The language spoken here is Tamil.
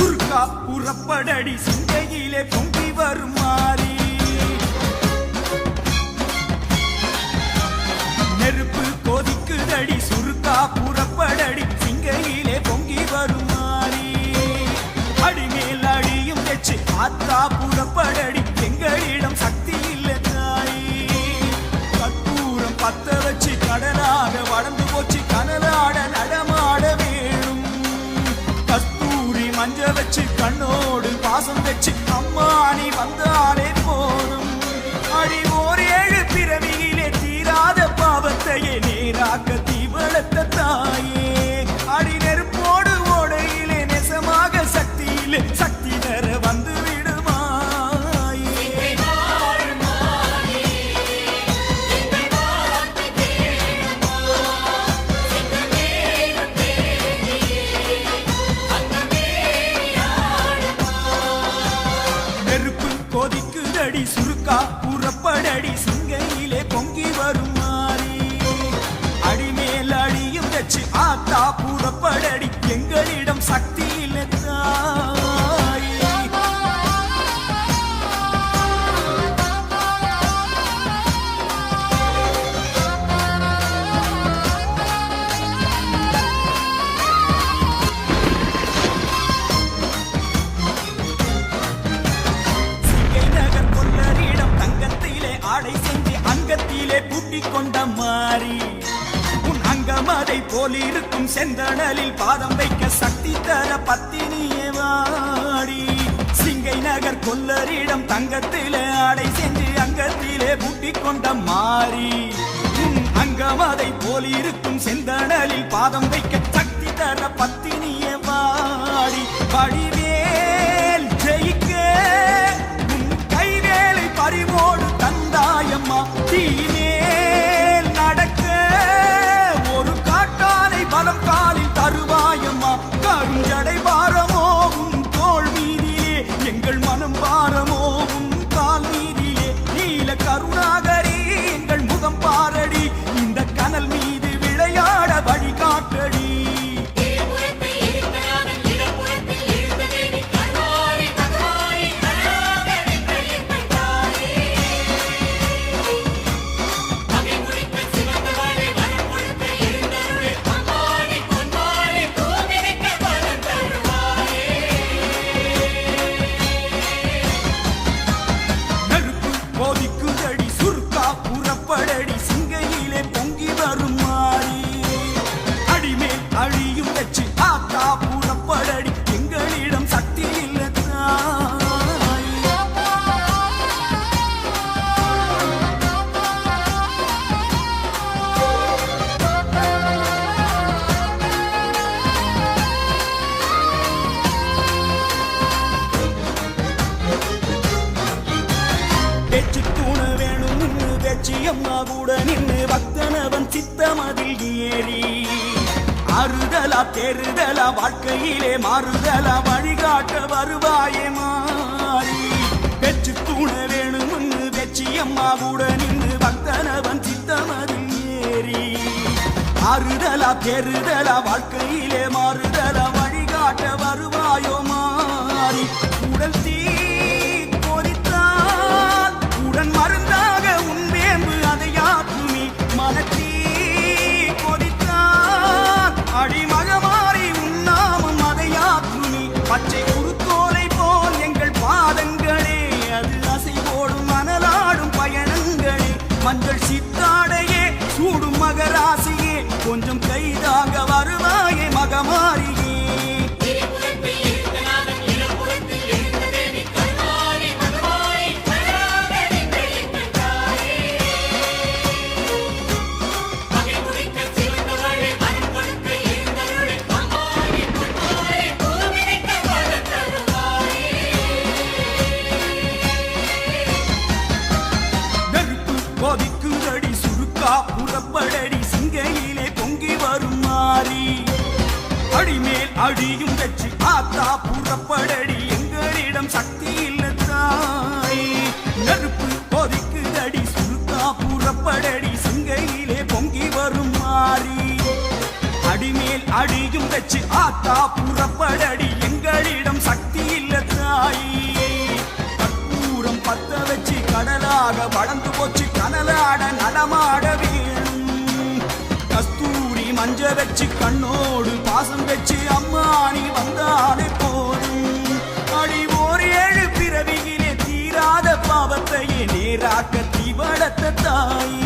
சுருக்கா புறப்படடி சிந்தையிலே பொங்கி வரும் மாறி நெருப்பு கொதிக்குதடி சுருக்கா புறப்படடி சிங்கையிலே பொங்கி வரும் மாறி அடிமேல் அடியும் வச்சு ஆத்தா புறப்படடி எங்களிடம் சக்தி இல்லை தாயி கற்பூரம் பத்த வச்சு கடலாக வளர்ந்து போச்சு கனலாட நடமாட வேணும் கஸ்தூரி மஞ்ச வச்சு கண்ணோடு பாசம் வச்சு அம்மா நீ வந்தாலே போதும் அடி ஓர் 7 பிறவியிலே தீராத பாவத்தையே நேராக்க தீவளத்த தாயே அடி நெருப்போடு ஓடையிலே நெசமாக சக்தியிலே சக்தி தர வந்து சுருக்கா புறப்படடி சிங்கையிலே பொங்கி வரும் மாறி அடிமேல் அடியும் வச்சு ஆத்தா புறப்படடி எங்களிடம் சக்தி இல்லை தாய் ஆடை செஞ்சு அங்கத்திலே பூட்டிக் கொண்ட மாறி உன் அங்கமதை போலிருக்கும் செந்தணலில் பாதம் வைக்க சக்தி தர பத்தினியே வாடி சிங்கை நகர் கொல்லரிடம் தங்கத்திலே ஆடை செஞ்சு அங்கத்திலே பூட்டிக் கொண்ட மாறி உன் அங்கமதை போலிருக்கும் செந்தணலில் பாதம் வைக்க சக்தி தர பத்தினியே வாடி வடிவேல் ஜெயிக்க பறிவோடு தந்தாயம்மா தீமேல் நடக்க ஒரு காட்டானை பலம் காலில் தருவாயம்மா கருஞ்சடை பாரமோ உன் தோள் மீதிலே எங்கள் மனம் பாரமோ உன் கால் மீதிலே நீல கருணாகரி எங்கள் முகம் பாரடி இந்த கனல் மீது விளையாட வழிகாட்டடி அம்மா கூட நின்று பக்தனவன் சித்தமதில் ஏறி அறுதலா தெருதலா வாழ்க்கையிலே மாறுதலா வழிகாட்ட வருவாயே மாறி பெற்று தூண வேணும்னு வெச்சி அம்மா கூட நின்று பக்தனவன் சித்தமதில் ஏறி அறுதலா தெருதலா வாழ்க்கையிலே மாறுதலா வழிகாட்ட வருவாயோ மாறி உடல் தீ கொதித்தால் உடன் மருந்தாக உண்பேம்பு அதையாக்குமி மனத்தீ கொதித்தான் அடிமகமாறி உண்ணாமும் அதையாக்குமி பச்சை குருத்தோலை போல் எங்கள் பாதங்களே அது அசைவோடும் மணலாடும் பயணங்களே மஞ்சள் சித்தாடையே சூடும் மகராசியே கொஞ்சம் கைதாக வருவாயே மகமாரியே புறப்படடி சிங்கையிலே பொங்கி வரும் மாறி அடிமேல் அடியும் வச்சு ஆத்தா புறப்படடி எங்களிடம் சக்தி இல்லை தாய் நெருப்பு கொதிக்குதடி சுருக்கா புறப்படடி சிங்கையிலே பொங்கி வரும் மாறி அடிமேல் அடியும் வச்சு ஆத்தா புறப்படடி எங்களிடம் சக்தி வச்சு கண்ணோடு பாசம் வச்சு அம்மா நீ வந்தாலே போதும் அடி ஓர் 7 பிறவியிலே தீராத பாவத்தையே நேராக்க தீ வளர்த்த தாயே